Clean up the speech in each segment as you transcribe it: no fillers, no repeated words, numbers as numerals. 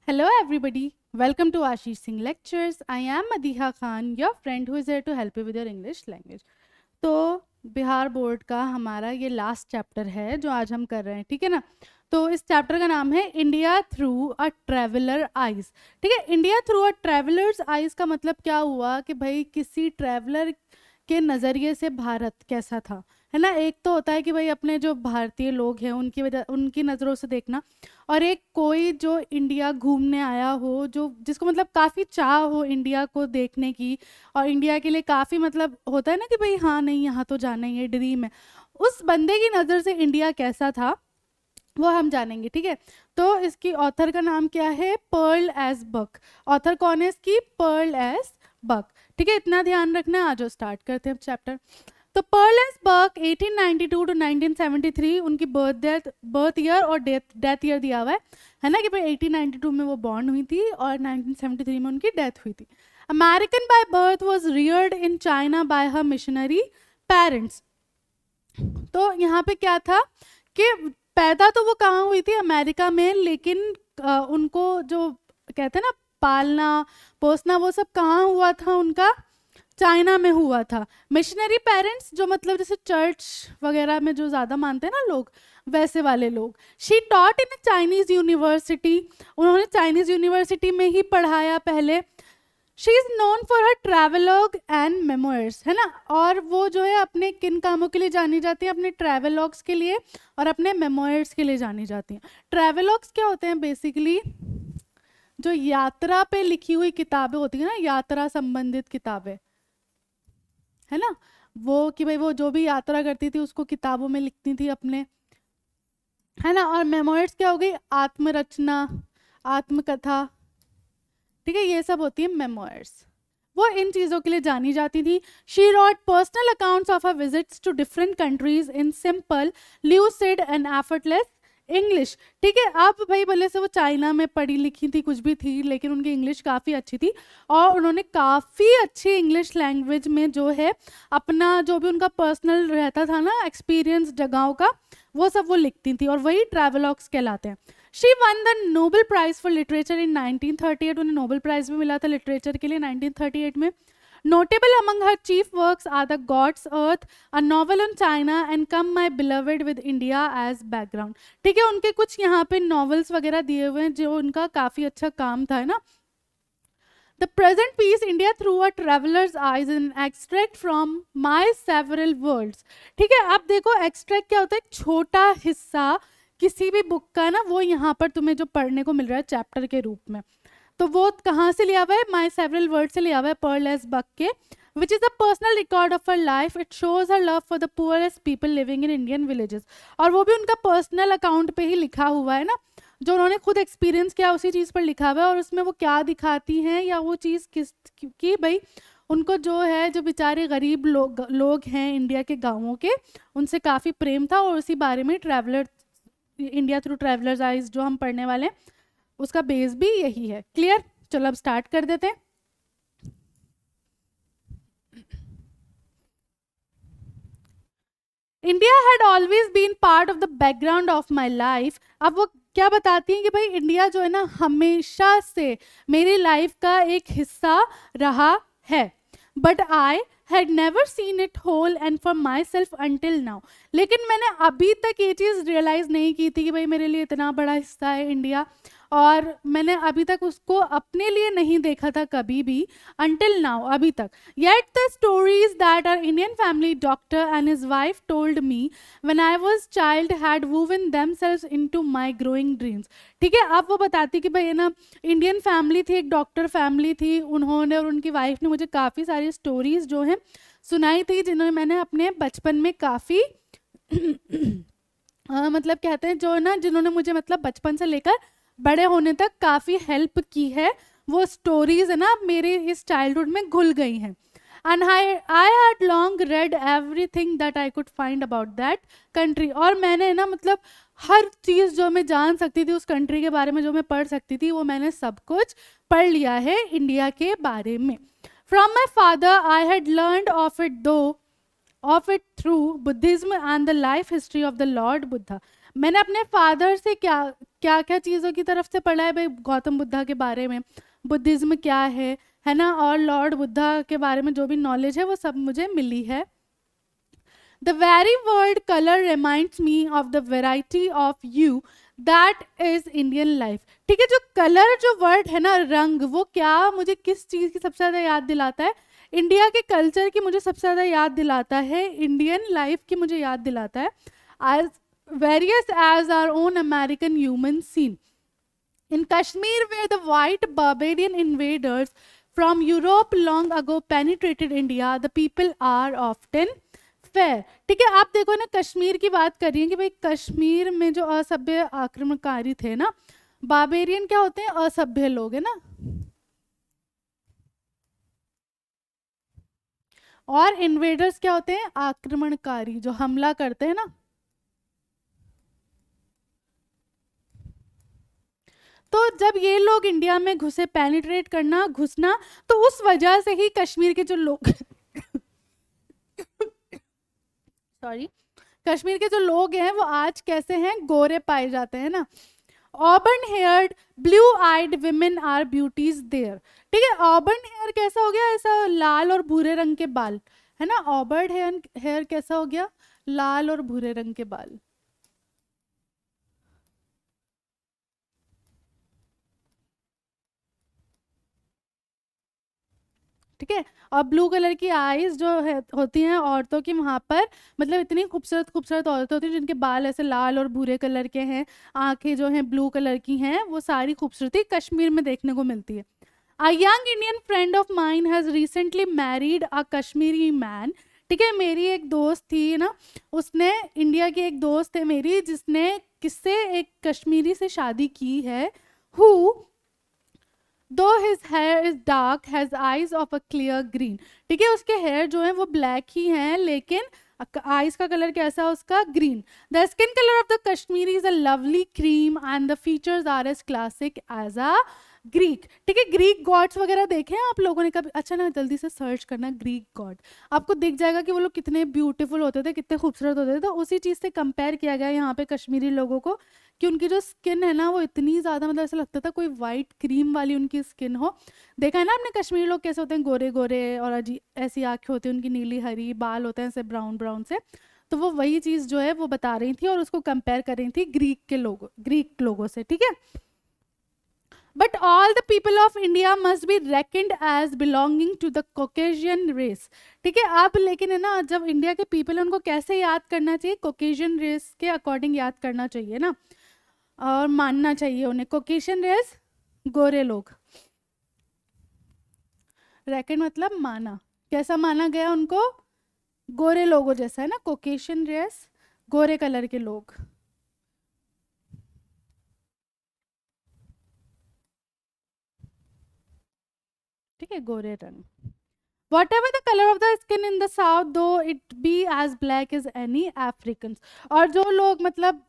Hello everybody, welcome to Ashish Singh Lectures. I am Madiha Khan, your friend who is here to help you with your English language. तो Bihar board का हमारा ये last chapter है जो आज हम कर रहे हैं, ठीक है ना। तो इस चैप्टर का नाम है India through a traveller eyes. ठीक है, India through a travellers eyes का मतलब क्या हुआ कि भाई किसी ट्रैवलर के नज़रिए से भारत कैसा था, है ना। एक तो होता है कि भाई अपने जो भारतीय लोग हैं उनकी वजह उनकी नज़रों से देखना, और एक कोई जो इंडिया घूमने आया हो, जो जिसको मतलब काफ़ी चाह हो इंडिया को देखने की, और इंडिया के लिए काफ़ी मतलब होता है ना कि भाई हाँ नहीं यहाँ तो जाना ही है, ड्रीम है। उस बंदे की नज़र से इंडिया कैसा था वो हम जानेंगे, ठीक है। तो इसकी ऑथर का नाम क्या है? पर्ल एस बक। ऑथर कौन है इसकी? पर्ल एस बक, ठीक है। इतना ध्यान रखना। आज स्टार्ट करते हैं चैप्टर। तो पर्ल एस बक 1892 टू 1973 उनकी बर्थ ईयर और डेथ ईयर दिया हुआ है ना कि भाई 1892 में वो बॉर्न हुई थी और 1973 में उनकी डेथ हुई थी। American by birth was Rudyard in China bye her missionary parents. तो यहाँ पे क्या था कि पैदा तो वो कहाँ हुई थी? अमेरिका में, लेकिन उनको जो कहते हैं ना पालना पोसना वो सब कहाँ हुआ था? उनका चाइना में हुआ था। मिशनरी पेरेंट्स जो मतलब जैसे चर्च वगैरह में जो ज़्यादा मानते हैं ना लोग, वैसे वाले लोग। She taught in Chinese university, उन्होंने चाइनीज़ यूनिवर्सिटी में ही पढ़ाया पहले। She is known for her travelogue and memoirs, है ना। और वो जो है अपने किन कामों के लिए जानी जाती हैं? अपने ट्रैवलॉग्स के लिए और अपने मेमोइर्स के लिए जानी जाती हैं। ट्रैवलॉग्स क्या होते हैं? बेसिकली जो यात्रा पे लिखी हुई किताबें होती हैं ना, यात्रा संबंधित किताबें, है ना, वो कि भाई वो जो भी यात्रा करती थी उसको किताबों में लिखती थी अपने, है ना। और मेमोइर्स क्या हो गई? आत्मरचना, आत्मकथा, ठीक है, ये सब होती है मेमोइर्स। वो इन चीज़ों के लिए जानी जाती थी। She wrote personal accounts of her visits to different countries in simple, lucid and effortless English, ठीक है। आप भाई भले से वो चाइना में पढ़ी लिखी थी, कुछ भी थी, लेकिन उनकी इंग्लिश काफ़ी अच्छी थी और उन्होंने काफ़ी अच्छी इंग्लिश लैंग्वेज में जो है अपना जो भी उनका पर्सनल रहता था ना एक्सपीरियंस जगहों का, वो सब वो लिखती थी, और वही ट्रैवलॉग्स कहलाते हैं। She won the Nobel Prize for literature in 1938, उन्हें नोबेल प्राइज भी मिला था लिटरेचर के लिए 1938 में। Notable among her chief works are The God's Earth, a novel on China, and Come My Beloved with India as background, ठीक है। उनके कुछ यहाँ पे नॉवेल्स वगैरह दिए हुए हैं जो उनका काफ़ी अच्छा काम था, है ना। The present piece, India Through a Traveler's Eyes, is an extract from My Several Worlds, ठीक है। आप देखो एक्सट्रैक्ट क्या होता है? एक छोटा हिस्सा किसी भी बुक का ना, वो यहाँ पर तुम्हें जो पढ़ने को मिल रहा है चैप्टर के रूप में, तो वो कहाँ से लिया हुआ है? माई सेवरल वर्ड से लिया हुआ है, पर्ल एस बक के, which is a personal record of her life. It shows her love for the poorest people living in Indian villages. और वो भी उनका पर्सनल अकाउंट पे ही लिखा हुआ है ना, जो उन्होंने खुद एक्सपीरियंस किया उसी चीज़ पर लिखा हुआ है। और उसमें वो क्या दिखाती हैं या वो चीज़ किस की भाई उनको जो है जो बेचारे गरीब लोग हैं इंडिया के गाँवों के, उनसे काफ़ी प्रेम था, और उसी बारे में traveller India through travellers eyes जो हम पढ़ने वाले हैं उसका बेस भी यही है। क्लियर? चलो अब स्टार्ट कर देते हैं। India had always been part of the background of my life. अब वो क्या बताती हैं कि भाई इंडिया जो है ना हमेशा से मेरी लाइफ का एक हिस्सा रहा है, but I had never seen it whole and for myself until now. लेकिन मैंने अभी तक ये चीज़ रियलाइज़ नहीं की थी कि भाई मेरे लिए इतना बड़ा हिस्सा है इंडिया, और मैंने अभी तक उसको अपने लिए नहीं देखा था कभी भी, अंटिल नाउ, अभी तक। Yet the stories that are Indian family doctor and his wife told me when I was child had woven themselves into my growing dreams, ठीक है। अब वो बताती कि भाई ना इंडियन फैमिली थी, एक डॉक्टर फैमिली थी, उन्होंने और उनकी वाइफ ने मुझे काफ़ी सारी स्टोरीज जो हैं सुनाई थी, जिन्होंने मैंने अपने बचपन में काफ़ी मतलब कहते हैं जो ना जिन्होंने मुझे मतलब बचपन से लेकर बड़े होने तक काफ़ी हेल्प की है। वो स्टोरीज है ना मेरे इस चाइल्डहुड में घुल गई हैं। And I had long red everything that I could find about that country, और मैंने ना मतलब हर चीज़ जो मैं जान सकती थी उस कंट्री के बारे में, जो मैं पढ़ सकती थी, वो मैंने सब कुछ पढ़ लिया है इंडिया के बारे में। From my father I had learned of it through Buddhism and the life history of the Lord Buddha. मैंने अपने फादर से क्या क्या क्या चीज़ों की तरफ से पढ़ा है भाई गौतम बुद्धा के बारे में, बुद्धिज्म क्या है ना, और लॉर्ड बुद्धा के बारे में जो भी नॉलेज है वो सब मुझे मिली है। The very word color reminds me of the variety of hue that is Indian life। ठीक है, जो कलर जो वर्ड है ना, रंग, वो क्या मुझे किस चीज़ की सबसे ज़्यादा याद दिलाता है? इंडिया के कल्चर की मुझे सबसे ज़्यादा याद दिलाता है, इंडियन लाइफ की मुझे याद दिलाता है। as various as our own American human scene in Kashmir where the white barbarian invaders from Europe long ago penetrated India, the people are often fair। ठीक है, आप देखो ना, कश्मीर की बात कर रही है कि भाई कश्मीर में जो असभ्य आक्रमणकारी थे ना, बार्बेरियन क्या होते हैं? असभ्य लोग, है ना, और इन्वेडर्स क्या होते हैं? आक्रमणकारी, जो हमला करते हैं ना। तो जब ये लोग इंडिया में घुसे, पेनिट्रेट करना, घुसना, तो उस वजह से ही कश्मीर के जो लोग सॉरी, कश्मीर के जो लोग हैं वो आज कैसे हैं? गोरे पाए जाते हैं ना। Auburn haired blue eyed women are beauties there. ठीक है, ऑबर्न हेयर कैसा हो गया? ऐसा लाल और भूरे रंग के बाल, है ना। ऑबर्न हेयर कैसा हो गया? लाल और भूरे रंग के बाल। ठीक है, और ब्लू कलर की आईज जो है होती हैं औरतों की वहाँ पर, मतलब इतनी खूबसूरत खूबसूरत औरतें होती हैं जिनके बाल ऐसे लाल और भूरे कलर के हैं, आंखें जो हैं ब्लू कलर की हैं, वो सारी खूबसूरती कश्मीर में देखने को मिलती है। A young Indian friend of mine has recently married a Kashmiri man। ठीक है, मेरी एक दोस्त थी ना, उसने, इंडिया की एक दोस्त है मेरी, जिसने किससे? एक कश्मीरी से शादी की है। Who though his hair is dark has eyes of a clear green। ठीक है, उसके हेयर जो है वो ब्लैक ही हैं, लेकिन आइज का कलर कैसा है उसका? Green. The skin colour of the Kashmiri is a lovely cream and the features are as classic as a Greek. ठीक है, ग्रीक गॉड्स वगैरह देखे हैं आप लोगों ने कभी? अच्छा ना, जल्दी से सर्च करना ग्रीक गॉड, आपको दिख जाएगा कि वो लोग कितने ब्यूटीफुल होते थे, कितने खूबसूरत होते थे। तो उसी चीज़ से कंपेयर किया गया यहाँ पे कश्मीरी लोगों को, कि उनकी जो स्किन है ना वो इतनी ज़्यादा, मतलब ऐसा लगता था कोई वाइट क्रीम वाली उनकी स्किन हो। देखा है ना आपने कश्मीरी लोग कैसे होते हैं? गोरे गोरे और अजीब ऐसी आँखें होती हैं उनकी, नीली हरी, बाल होते हैं ऐसे ब्राउन ब्राउन से। तो वो वही चीज़ जो है वो बता रही थी और उसको कंपेयर कर रही थी ग्रीक लोगों से। ठीक है, But all the people of India must be reckoned as belonging to the Caucasian race। ठीक है, अब लेकिन है ना, जब इंडिया के पीपल है उनको कैसे याद करना चाहिए? Caucasian race के अकॉर्डिंग याद करना चाहिए ना, और मानना चाहिए उन्हें। Caucasian race गोरे लोग, रेकन मतलब माना, कैसा माना गया उनको? गोरे लोगों जैसा, है ना। Caucasian race गोरे कलर के लोग। ठीक है, गोरे रंग। Whatever the color of the skin in the south, though it be as black as any Africans। और जो लोग मतलब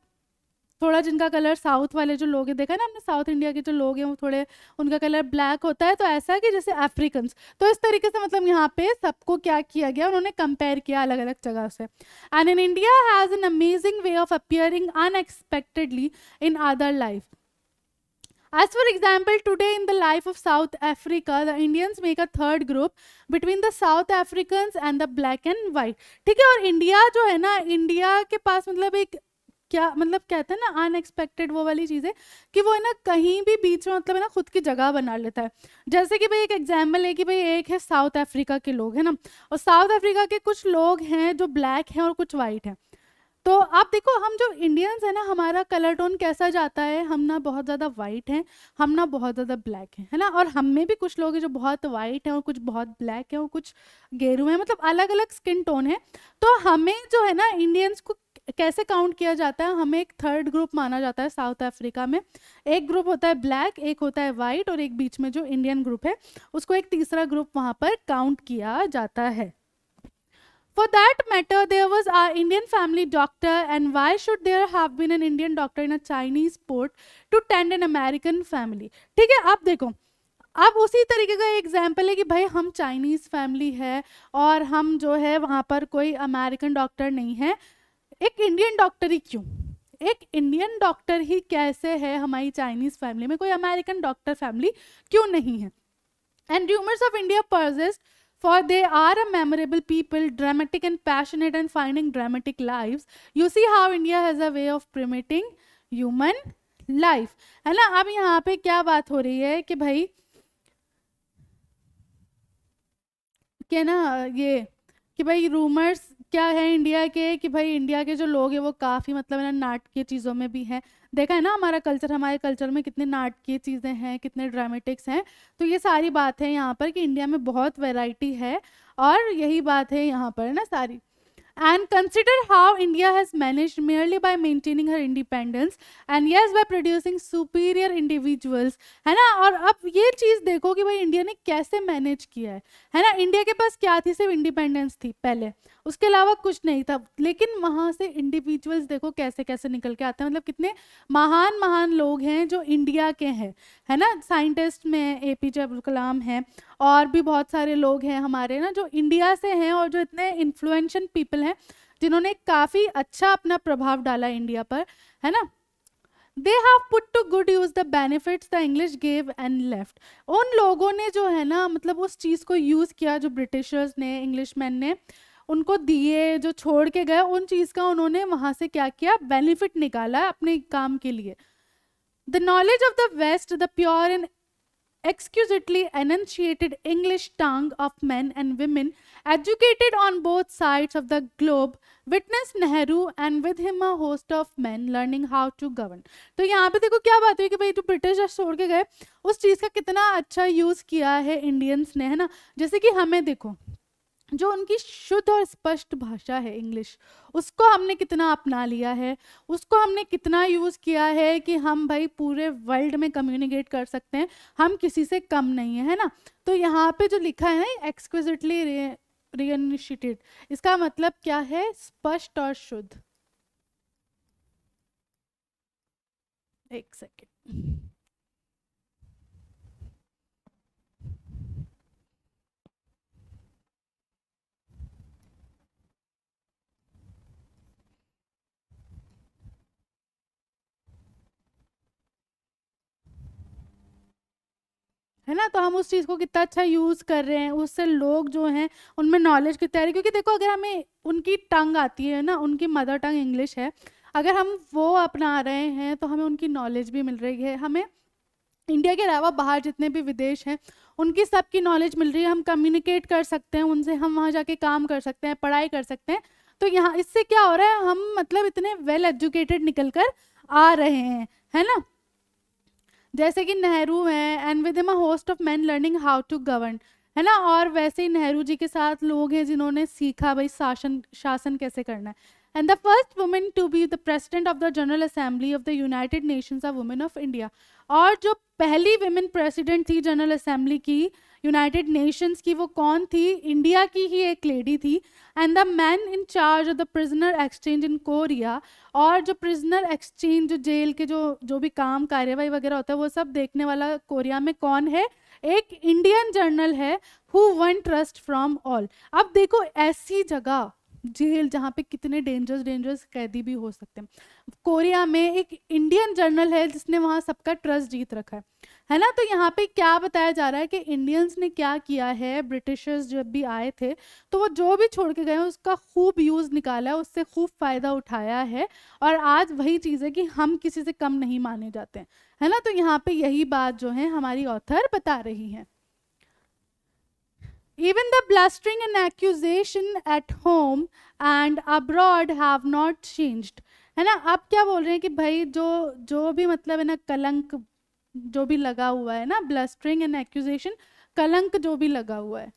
थोड़ा जिनका कलर, साउथ वाले जो लोग हैं, देखा है ना हमने, साउथ इंडिया के जो लोग हैं वो थोड़े, उनका कलर ब्लैक होता है, तो ऐसा है कि जैसे अफ्रीकन्स। तो इस तरीके से मतलब यहाँ पे सबको क्या किया गया, उन्होंने कंपेयर किया अलग अलग जगह से। And in India has an amazing way of appearing unexpectedly in other life. As for example, today in the life of South Africa, the Indians make a third group between the South Africans and the black and white। ठीक है, और India जो है ना, India के पास मतलब एक क्या मतलब कहते हैं ना, अनएक्सपेक्टेड वो वाली चीज़ है कि वो है ना कहीं भी बीच में मतलब है ना खुद की जगह बना लेता है। जैसे कि भाई एक एग्जाम्पल है कि भाई एक है साउथ अफ्रीका के लोग, है ना, और साउथ अफ्रीका के कुछ लोग हैं जो ब्लैक हैं और कुछ वाइट हैं। तो आप देखो, हम जो इंडियंस हैं ना, हमारा कलर टोन कैसा जाता है? हम ना बहुत ज़्यादा वाइट हैं, हम ना बहुत ज़्यादा ब्लैक हैं, है ना। और हम में भी कुछ लोग हैं जो बहुत वाइट हैं और कुछ बहुत ब्लैक हैं और कुछ गेरू हैं, मतलब अलग अलग स्किन टोन है। तो हमें जो है ना इंडियंस को कैसे काउंट किया जाता है? हमें एक थर्ड ग्रुप माना जाता है साउथ अफ्रीका में। एक ग्रुप होता है ब्लैक, एक होता है वाइट, और एक बीच में जो इंडियन ग्रुप है उसको एक तीसरा ग्रुप वहाँ पर काउंट किया जाता है। For that matter, there was our Indian family doctor, and why should there have been an Indian doctor in a Chinese port to tend an American family? ठीक है, आप देखो, अब उसी तरीके का एग्जाम्पल है कि भाई हम चाइनीज़ फैमिली है और हम जो है वहाँ पर कोई अमेरिकन डॉक्टर नहीं है, एक इंडियन डॉक्टर ही क्यों? एक इंडियन डॉक्टर ही कैसे है हमारी चाइनीज फैमिली में, कोई अमेरिकन डॉक्टर फैमिली क्यों नहीं है? And rumours of India persist, for they are a memorable people, dramatic and passionate and finding dramatic lives. You see how India has a way of promoting human life, है ना? अब यहाँ पे क्या बात हो रही है कि भाई क्या ना, ये कि भाई रूमर्स क्या है इंडिया के, कि भाई इंडिया के जो लोग हैं वो काफ़ी मतलब है ना नाटकीय चीज़ों में भी हैं। देखा है ना हमारा कल्चर, हमारे कल्चर में कितने नाटकीय चीज़ें हैं, कितने ड्रामेटिक्स हैं। तो ये सारी बात है यहाँ पर कि इंडिया में बहुत वैरायटी है, और यही बात है यहाँ पर ना सारी। And consider how India has managed merely by maintaining her independence and yes by producing superior individuals, है ना? और अब ये चीज़ देखो कि भाई इंडिया ने कैसे मैनेज किया है ना? इंडिया के पास क्या थी? सिर्फ इंडिपेंडेंस थी पहले, उसके अलावा कुछ नहीं था, लेकिन वहाँ से इंडिविजुअल्स देखो कैसे कैसे निकल के आते हैं। मतलब कितने महान महान लोग हैं जो इंडिया के हैं, है ना? साइंटिस्ट में एपीजे अब्दुल कलाम हैं, और भी बहुत सारे लोग हैं हमारे ना जो इंडिया से हैं, और जो इतने इन्फ्लुएंशियल पीपल हैं जिन्होंने काफ़ी अच्छा अपना प्रभाव डाला इंडिया पर, है ना? They have put to good use the benefits the English gave and left. उन लोगों ने जो है ना मतलब उस चीज़ को यूज़ किया जो ब्रिटिशर्स ने, इंग्लिशमैन ने उनको दिए, जो छोड़ के गए, उन चीज़ का उन्होंने वहाँ से क्या किया? बेनिफिट निकाला अपने काम के लिए। The knowledge of the west, the pure and exquisitely enunciated English tongue of men and women educated on both sides of the globe witnessed Nehru and with him a host of men learning how to govern। तो यहाँ पे देखो क्या बात हुई कि भाई जो ब्रिटिश छोड़ के गए उस चीज़ का कितना अच्छा यूज़ किया है इंडियंस ने, है ना? जैसे कि हमें देखो जो उनकी शुद्ध और स्पष्ट भाषा है इंग्लिश, उसको हमने कितना अपना लिया है, उसको हमने कितना यूज़ किया है कि हम भाई पूरे वर्ल्ड में कम्युनिकेट कर सकते हैं, हम किसी से कम नहीं है, है ना? तो यहाँ पे जो लिखा है ना एक्सक्विजिटली रियनिशिएटेड, इसका मतलब क्या है? स्पष्ट और शुद्ध। एक सेकेंड, है ना? तो हम उस चीज़ को कितना अच्छा यूज़ कर रहे हैं, उससे लोग जो हैं उनमें नॉलेज कितना है। क्योंकि देखो अगर हमें उनकी टंग आती है ना, उनकी मदर टंग इंग्लिश है, अगर हम वो अपना रहे हैं तो हमें उनकी नॉलेज भी मिल रही है। हमें इंडिया के अलावा बाहर जितने भी विदेश हैं उनकी सबकी नॉलेज मिल रही है, हम कम्युनिकेट कर सकते हैं उनसे, हम वहाँ जाके काम कर सकते हैं, पढ़ाई कर सकते हैं। तो यहाँ इससे क्या हो रहा है? हम मतलब इतने वेल एजुकेटेड निकल कर आ रहे हैं, है ना? जैसे कि नेहरू हैं and with him a host of man learning how to govern, है ना? और वैसे ही नेहरू जी के साथ लोग हैं जिन्होंने सीखा भाई शासन कैसे करना है। And the first women to be the president of the General Assembly of the United Nations of women of India. और जो पहली विमेन प्रेसिडेंट थी जनरल असेंबली की, यूनाइटेड नेशंस की, वो कौन थी? इंडिया की ही एक लेडी थी। And the man in charge of the prisoner exchange in Korea, और जो प्रिजनर एक्सचेंज, जो जेल के जो भी काम कार्यवाही वगैरह होता है वो सब देखने वाला कोरिया में कौन है? एक इंडियन जर्नल है, who one trust from all. अब देखो ऐसी जगह जेल जहाँ पे कितने डेंजरस कैदी भी हो सकते हैं, कोरिया में एक इंडियन जर्नल है जिसने वहाँ सबका ट्रस्ट जीत रखा है ना? तो यहाँ पे क्या बताया जा रहा है कि इंडियंस ने क्या किया है, ब्रिटिशर्स जब भी आए थे तो वो जो भी छोड़ के गए हैं उसका खूब यूज़ निकाला है, उससे खूब फ़ायदा उठाया है, और आज वही चीज़ है कि हम किसी से कम नहीं माने जाते हैं, है ना? तो यहाँ पे यही बात जो है हमारी ऑथर बता रही है। Even the blustering and accusation at home and abroad have not changed, है ना? अब क्या बोल रहे हैं कि भाई जो भी मतलब है ना कलंक जो भी लगा हुआ है ना, ब्लस्टरिंग एंड एक्यूजेशन, कलंक जो भी लगा हुआ है,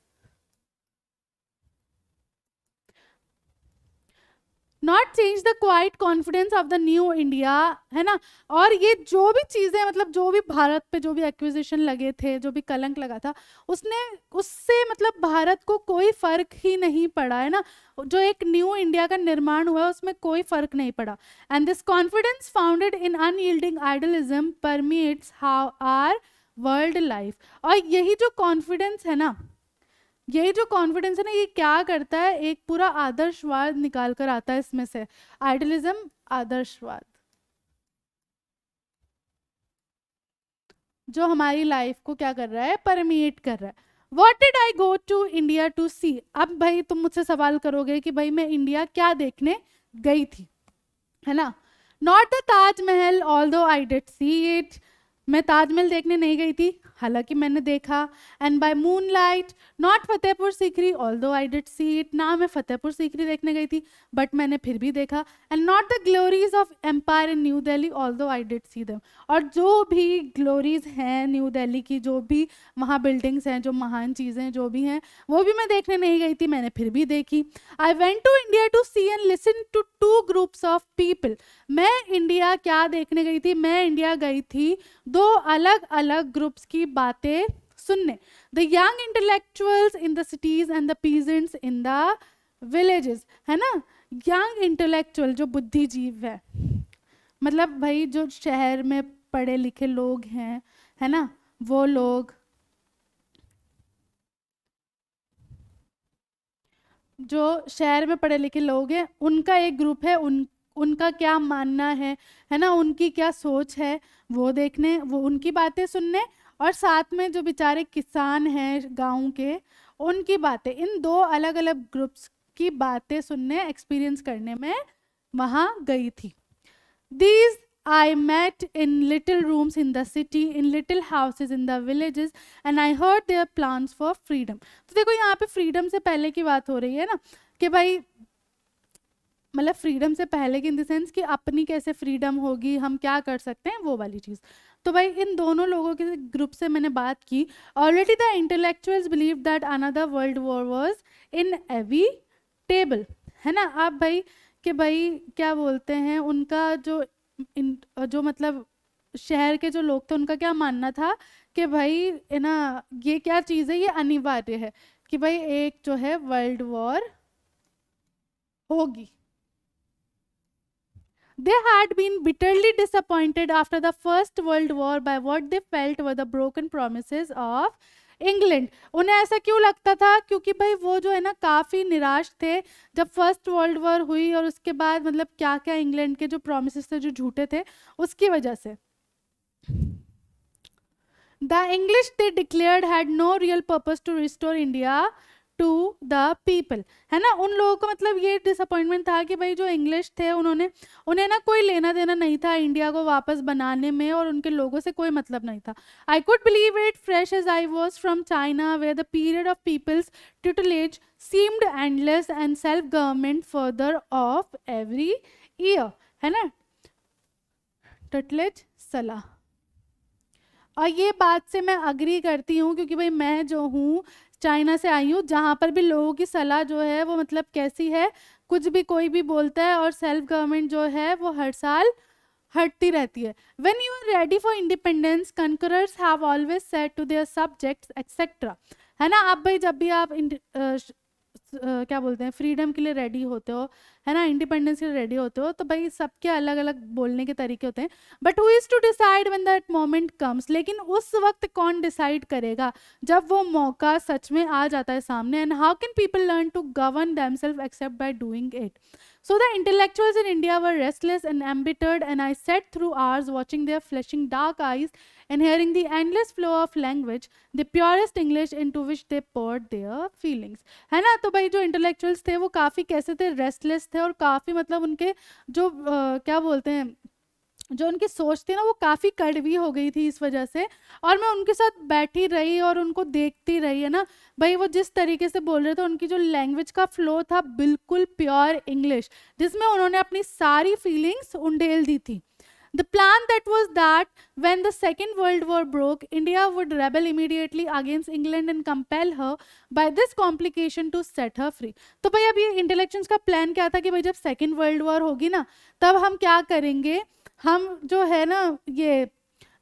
not change the quite confidence of the new India, है ना? और ये जो भी चीज़ें मतलब जो भी भारत पे जो भी एक्विजिशन लगे थे, जो भी कलंक लगा था, उससे मतलब भारत को कोई फर्क ही नहीं पड़ा, है ना? जो एक न्यू इंडिया का निर्माण हुआ है उसमें कोई फर्क नहीं पड़ा। And this confidence founded in unyielding idealism permeates how our world life. और यही जो कॉन्फिडेंस है ना, यही जो कॉन्फिडेंस है ना, ये क्या करता है? एक पूरा आदर्शवाद निकाल कर आता है इसमें से, आइडलिज्म, आदर्शवाद। जो हमारी लाइफ को क्या कर रहा है, परमिएट कर रहा है. What did I go to India to see. अब भाई तुम मुझसे सवाल करोगे कि भाई मैं इंडिया क्या देखने गई थी, है ना. Not the Taj Mahal although I did see it. मैं ताजमहल देखने नहीं गई थी, हालांकि मैंने देखा. And by moonlight. Not Fatehpur Sikri although I did see it. ना मैं फतेहपुर सीकरी देखने गई थी, बट मैंने फिर भी देखा. And not the glories of empire in New Delhi although I did see them. और जो भी ग्लोरीज हैं न्यू दिल्ली की, जो भी वहाँ बिल्डिंग्स हैं, जो महान चीज़ें जो भी हैं, वो भी मैं देखने नहीं गई थी, मैंने फिर भी देखी. I went to India to see and listen to two groups of people. मैं इंडिया क्या देखने गई थी, मैं इंडिया गई थी दो अलग अलग ग्रुप्स की बातें सुनने. The young intellectuals in the cities and the peasants in the villages, है ना. यंग इंटेलेक्चुअल जो बुद्धिजीव है, मतलब भाई जो शहर में पढ़े लिखे लोग हैं, है ना, वो लोग, जो शहर में पढ़े लिखे लोग हैं, उनका एक ग्रुप है, उनका क्या मानना है ना, उनकी क्या सोच है, वो देखने, वो उनकी बातें सुनने. और साथ में जो बेचारे किसान हैं गांव के, उनकी बातें, इन दो अलग अलग ग्रुप्स की बातें सुनने, एक्सपीरियंस करने में वहाँ गई थी. These I met in little rooms in the city, in little houses in the villages, and I heard their plans for freedom. तो देखो यहाँ पे फ्रीडम से पहले की बात हो रही है ना, कि भाई मतलब फ्रीडम से पहले की इन द सेंस कि अपनी कैसे फ्रीडम होगी, हम क्या कर सकते हैं, वो वाली चीज़. तो भाई इन दोनों लोगों के ग्रुप से मैंने बात की. Already the intellectuals believe that another world war was inevitable, है ना. आप भाई कि भाई क्या बोलते हैं, उनका जो मतलब शहर के जो लोग थे, उनका क्या मानना था कि भाई है ना, ये क्या चीज़ है, ये अनिवार्य है कि भाई एक जो है वर्ल्ड वॉर होगी. They had been bitterly disappointed after the First World War by what they felt were the broken promises of England. उन्हें ऐसा क्यों लगता था, क्योंकि भाई वो जो है ना काफ़ी निराश थे जब फर्स्ट वर्ल्ड वॉर हुई, और उसके बाद मतलब क्या क्या इंग्लैंड के जो प्रॉमिसेस थे जो झूठे थे, उसकी वजह से. The English they declared had no real purpose to restore India to the people, है ना. उन लोगों को मतलब ये डिसअपॉइंटमेंट था कि भाई जो इंग्लिश थे, उन्हें ना कोई लेना देना नहीं था इंडिया को वापस बनाने में, और उनके लोगों से कोई मतलब नहीं था. I could believe it fresh as I was from China, where the period of people's tutelage seemed endless and self government further off every year, है ना. टटलेज सलाह. और ये बात से मैं अग्री करती हूँ, क्योंकि भाई मैं जो हूँ चाइना से आई हूँ, जहाँ पर भी लोगों की सलाह जो है वो मतलब कैसी है, कुछ भी कोई भी बोलता है, और सेल्फ गवर्नमेंट जो है वो हर साल हटती रहती है. When you are ready for independence, conquerors have always said to their subjects et cetera, है ना. अब भाई जब भी आप क्या बोलते हैं, फ्रीडम के लिए रेडी होते हो, है ना, इंडिपेंडेंस के लिए रेडी होते हो, तो भाई सबके अलग अलग बोलने के तरीके होते हैं. But who is to decide when that moment comes. लेकिन उस वक्त कौन डिसाइड करेगा जब वो मौका सच में आ जाता है सामने. And how can people learn to govern themselves except by doing it. So the intellectuals in India were restless and embittered, and I sat through hours watching their flashing dark eyes and hearing the endless flow of language, the purest English into which they poured their feelings. है ना. तो भाई जो intellectuals थे वो काफ़ी कैसे थे, रेस्टलेस थे, और काफ़ी मतलब उनके जो क्या बोलते हैं, जो उनकी सोच थी ना, वो काफ़ी कड़वी हो गई थी इस वजह से. और मैं उनके साथ बैठी रही और उनको देखती रही, है ना. भाई वो जिस तरीके से बोल रहे थे, उनकी जो लैंग्वेज का फ्लो था बिल्कुल प्योर इंग्लिश, जिसमें उन्होंने अपनी सारी फीलिंग्स उंडेल दी थी. The plan that was that when the Second World War broke, India would rebel immediately against England and compel her by this complication to set her free. तो भाई अब ये इंटेलेक्चुअल्स का प्लान क्या था कि भाई जब सेकेंड वर्ल्ड वॉर होगी ना, तब हम क्या करेंगे, हम जो है ना ये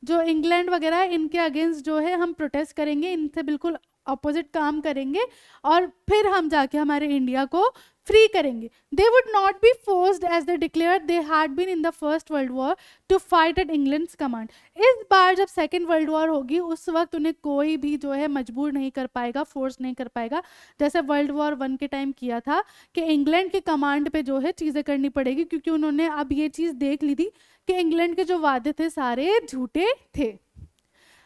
जो इंग्लैंड वगैरह इनके अगेंस्ट जो है हम प्रोटेस्ट करेंगे, इनसे बिल्कुल अपोजिट काम करेंगे, और फिर हम जाके हमारे इंडिया को फ्री करेंगे. They would not be forced as they declare they had been in the first world war to fight at England's command. इस बार जब सेकेंड वर्ल्ड वॉर होगी, उस वक्त उन्हें कोई भी जो है मजबूर नहीं कर पाएगा, फोर्स नहीं कर पाएगा, जैसे वर्ल्ड वॉर 1 के टाइम किया था कि इंग्लैंड के कमांड पे जो है चीज़ें करनी पड़ेगी, क्योंकि उन्होंने अब ये चीज़ देख ली थी कि इंग्लैंड के जो वादे थे सारे झूठे थे.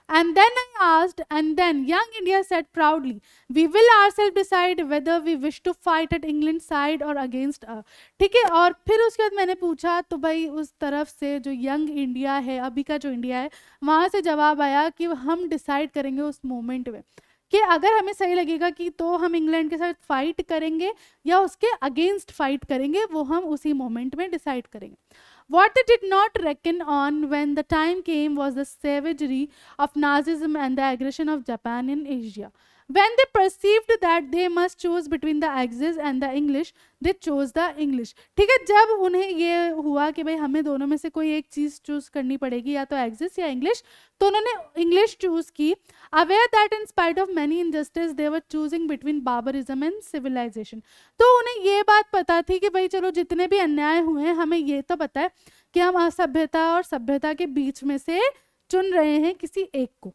And then I asked, and then young India said proudly, we will ourselves decide whether we wish to fight at England's side or against her. ठीक है, और फिर उसके बाद मैंने पूछा तो भाई उस तरफ से जो यंग इंडिया है, अभी का जो इंडिया है, वहाँ से जवाब आया कि हम डिसाइड करेंगे उस मोमेंट में कि अगर हमें सही लगेगा कि तो हम इंग्लैंड के साथ फाइट करेंगे या उसके अगेंस्ट फाइट करेंगे, वो हम उसी मोमेंट में डिसाइड करेंगे. What they did not reckon on when the time came was the savagery of Nazism and the aggression of Japan in Asia. When they perceived that they must choose between the Axis and the English, they chose the English. ठीक है, जब उन्हें ये हुआ कि भाई हमें दोनों में से कोई एक चीज़ चूज़ करनी पड़ेगी, या तो Axis या English, तो उन्होंने English चूज़ की. Aware that in spite of many injustice, they were choosing between barbarism and civilization. तो उन्हें ये बात पता थी कि भाई चलो जितने भी अन्याय हुए हैं, हमें ये तो पता है कि हम असभ्यता और सभ्यता के बीच में से चुन रहे हैं किसी एक को.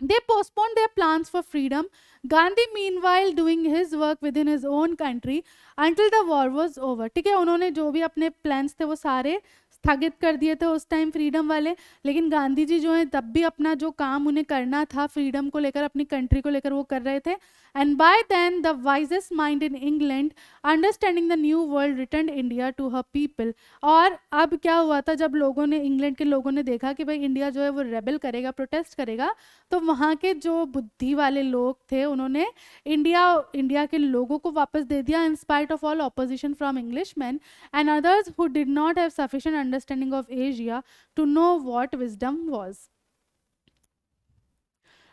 They postponed their plans for freedom. Gandhi meanwhile doing his work within his own country until the war was over. ठीक है, उन्होंने जो भी अपने प्लान्स थे वो सारे स्थगित कर दिए थे उस टाइम फ्रीडम वाले, लेकिन गांधी जी जो है तब भी अपना जो काम उन्हें करना था फ्रीडम को लेकर, अपनी कंट्री को लेकर, वो कर रहे थे. And by then the wisest mind in England understanding the new world return India to her people. और अब क्या हुआ था, जब लोगों ने, इंग्लैंड के लोगों ने देखा कि भाई इंडिया जो है वो रेबल करेगा, प्रोटेस्ट करेगा, तो वहाँ के जो बुद्धि वाले लोग थे उन्होंने इंडिया के लोगों को वापस दे दिया, in spite of all opposition from Englishman and others who did not have sufficient understanding of Asia to know what wisdom was.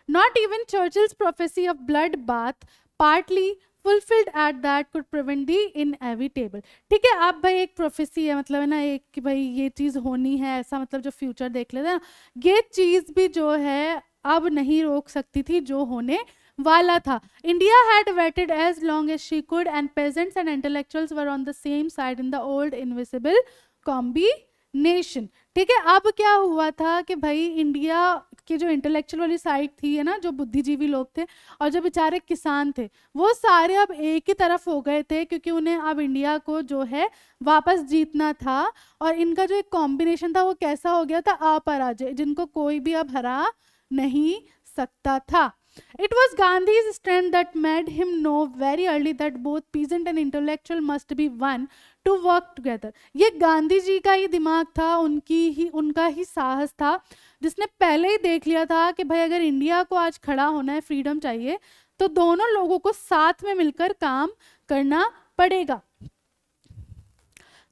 Not even Churchill's prophecy of bloodbath, partly fulfilled at that, could prevent the inevitable. ठीक है, अब भाई एक prophecy है, मतलब है ना, एक कि भाई ये चीज़ होनी है, ऐसा मतलब जो फ्यूचर देख लेते हैं, ये चीज़ भी जो है अब नहीं रोक सकती थी जो होने वाला था. India had waited as long as she could, and peasants and intellectuals were on the same side in the old invisible combination. ठीक है, अब क्या हुआ था कि भाई इंडिया की जो इंटेलेक्चुअल वाली साइड थी, है ना, जो बुद्धिजीवी लोग थे और जो बेचारे किसान थे, वो सारे अब एक ही तरफ हो गए थे, क्योंकि उन्हें अब इंडिया को जो है वापस जीतना था. और इनका जो एक कॉम्बिनेशन था वो कैसा हो गया था, अपराजय, जिनको कोई भी अब हरा नहीं सकता था. It was Gandhi's strength that made him know very early that both peasant and intellectual must be one to work together. ये गांधी जी का ही दिमाग था, उनका ही साहस था, जिसने पहले ही देख लिया था कि भाई अगर इंडिया को आज खड़ा होना है, फ्रीडम चाहिए, तो दोनों लोगों को साथ में मिलकर काम करना पड़ेगा.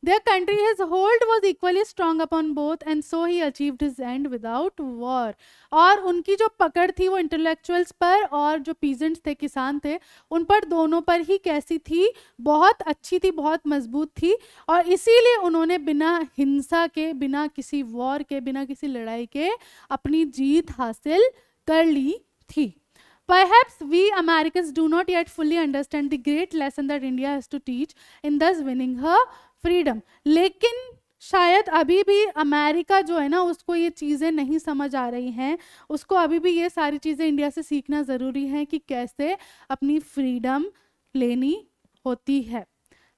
Their country, his hold was equally strong upon both, and so he achieved his end without war. और उनकी जो पकड़ थी वो इंटेलेक्चुअल्स पर और जो पीजेंट्स थे, किसान थे, उन पर, दोनों पर ही कैसी थी, बहुत अच्छी थी, बहुत मजबूत थी. और इसीलिए उन्होंने बिना हिंसा के, बिना किसी वॉर के, बिना किसी लड़ाई के अपनी जीत हासिल कर ली थी. Perhaps we Americans do not yet fully understand the great lesson that India has to teach in thus winning her freedom. लेकिन शायद अभी भी अमेरिका जो है ना, उसको ये चीज़ें नहीं समझ आ रही हैं, उसको अभी भी ये सारी चीज़ें इंडिया से सीखना ज़रूरी है कि कैसे अपनी फ्रीडम लेनी होती है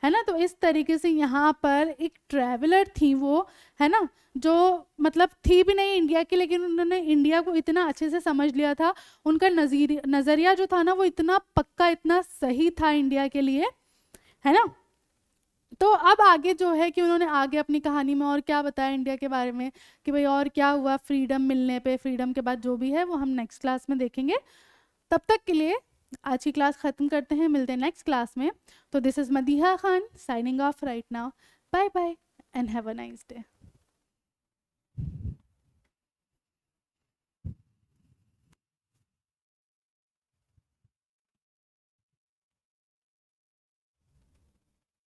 ना. तो इस तरीके से यहाँ पर एक ट्रैवलर थी वो, है ना, जो मतलब थी भी नहीं इंडिया की, लेकिन उन्होंने इंडिया को इतना अच्छे से समझ लिया था. उनका नज़रिया जो था ना, वो इतना पक्का, इतना सही था इंडिया के लिए, है ना. तो अब आगे जो है कि उन्होंने आगे अपनी कहानी में और क्या बताया इंडिया के बारे में, कि भाई और क्या हुआ फ्रीडम मिलने पे, फ्रीडम के बाद जो भी है वो हम नेक्स्ट क्लास में देखेंगे. तब तक के लिए आज की क्लास ख़त्म करते हैं, मिलते हैं नेक्स्ट क्लास में. तो this is Madiha Khan signing off right now. Bye bye and have a nice day.